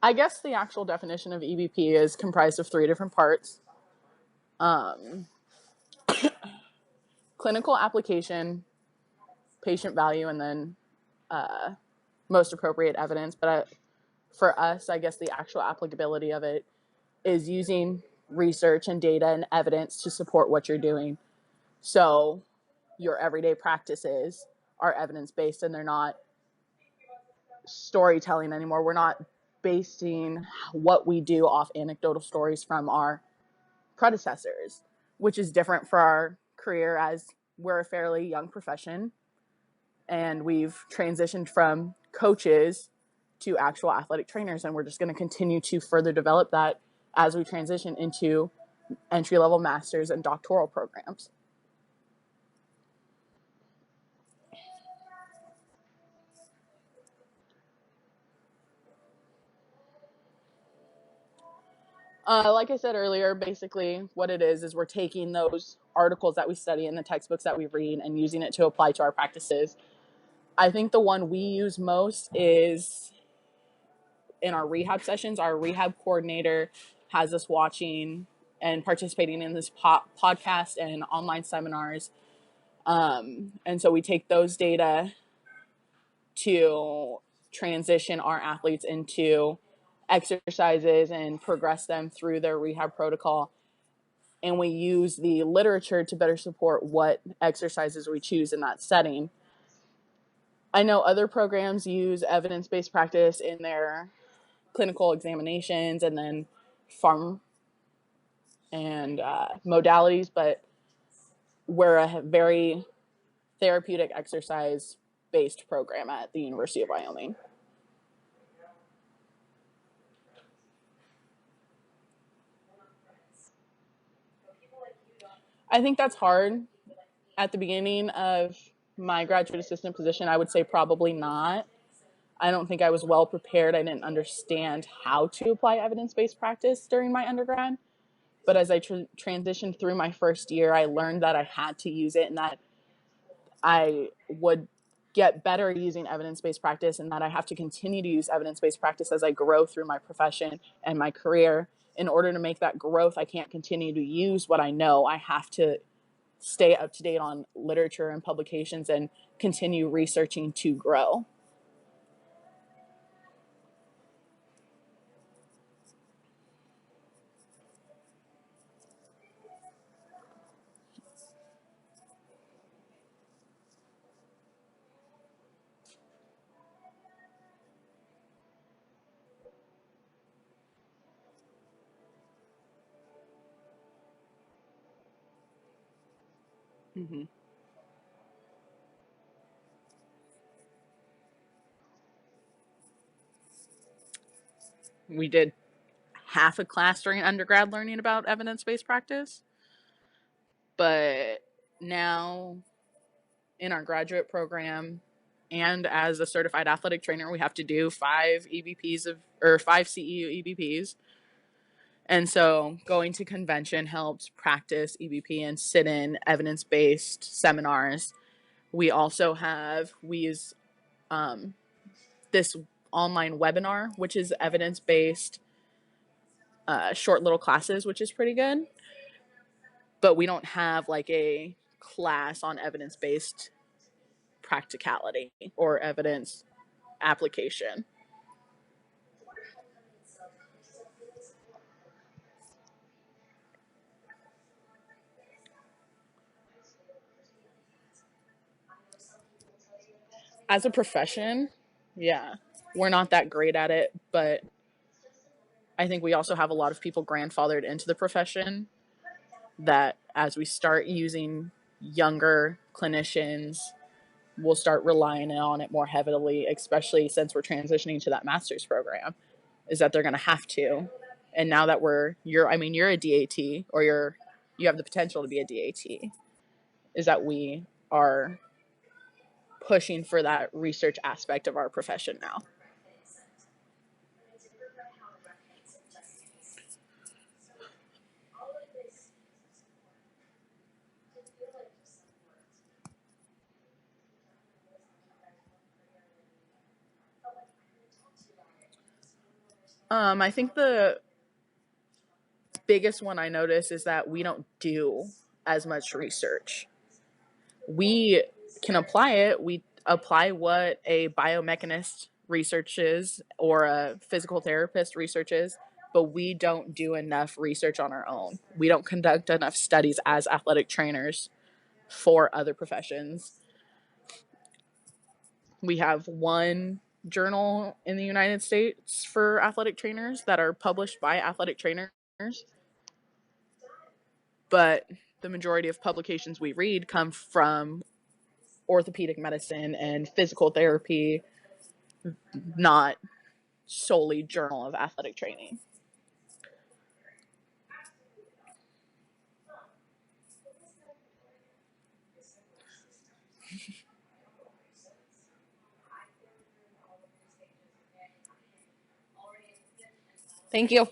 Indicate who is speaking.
Speaker 1: I guess the actual definition of EBP is comprised of 3 different parts. Clinical application, patient value, and then most appropriate evidence. But for us, I guess the actual applicability of it is using research and data and evidence to support what you're doing. So your everyday practices are evidence-based and they're not storytelling anymore. We're not basing what we do off anecdotal stories from our predecessors, which is different for our career as we're a fairly young profession and we've transitioned from coaches to actual athletic trainers, and we're just going to continue to further develop that as we transition into entry-level master's and doctoral programs. Like I said earlier, basically what it is we're taking those articles that we study and the textbooks that we read and using it to apply to our practices. I think the one we use most is in our rehab sessions. Our rehab coordinator has us watching and participating in this podcast and online seminars. And so we take those data to transition our athletes into exercises and progress them through their rehab protocol. And we use the literature to better support what exercises we choose in that setting. I know other programs use evidence-based practice in their clinical examinations and then pharm and modalities, but we're a very therapeutic exercise-based program at the University of Wyoming. I think that's hard. At the beginning of my graduate assistant position, I would say probably not. I don't think I was well prepared. I didn't understand how to apply evidence-based practice during my undergrad. But as I transitioned through my first year, I learned that I had to use it and that I would get better using evidence-based practice and that I have to continue to use evidence-based practice as I grow through my profession and my career. In order to make that growth, I can't continue to use what I know. I have to stay up to date on literature and publications and continue researching to grow. Mm-hmm. We did half a class during undergrad learning about evidence-based practice, but now in our graduate program and as a certified athletic trainer, we have to do 5 CEU EBPs. And so going to convention helps practice EBP and sit in evidence-based seminars. We also use this online webinar, which is evidence-based short little classes, which is pretty good. But we don't have like a class on evidence-based practicality or evidence application. As a profession, yeah, we're not that great at it, but I think we also have a lot of people grandfathered into the profession that as we start using younger clinicians, we'll start relying on it more heavily, especially since we're transitioning to that master's program, is that they're going to have to. And now that you're a DAT or you have the potential to be a DAT, is that we are pushing for that research aspect of our profession now. I think the biggest one I notice is that we don't do as much research. We can apply it. We apply what a biomechanist researches or a physical therapist researches, but we don't do enough research on our own. We don't conduct enough studies as athletic trainers for other professions. We have one journal in the United States for athletic trainers that are published by athletic trainers, but the majority of publications we read come from orthopedic medicine and physical therapy, not solely Journal of Athletic Training. Thank you.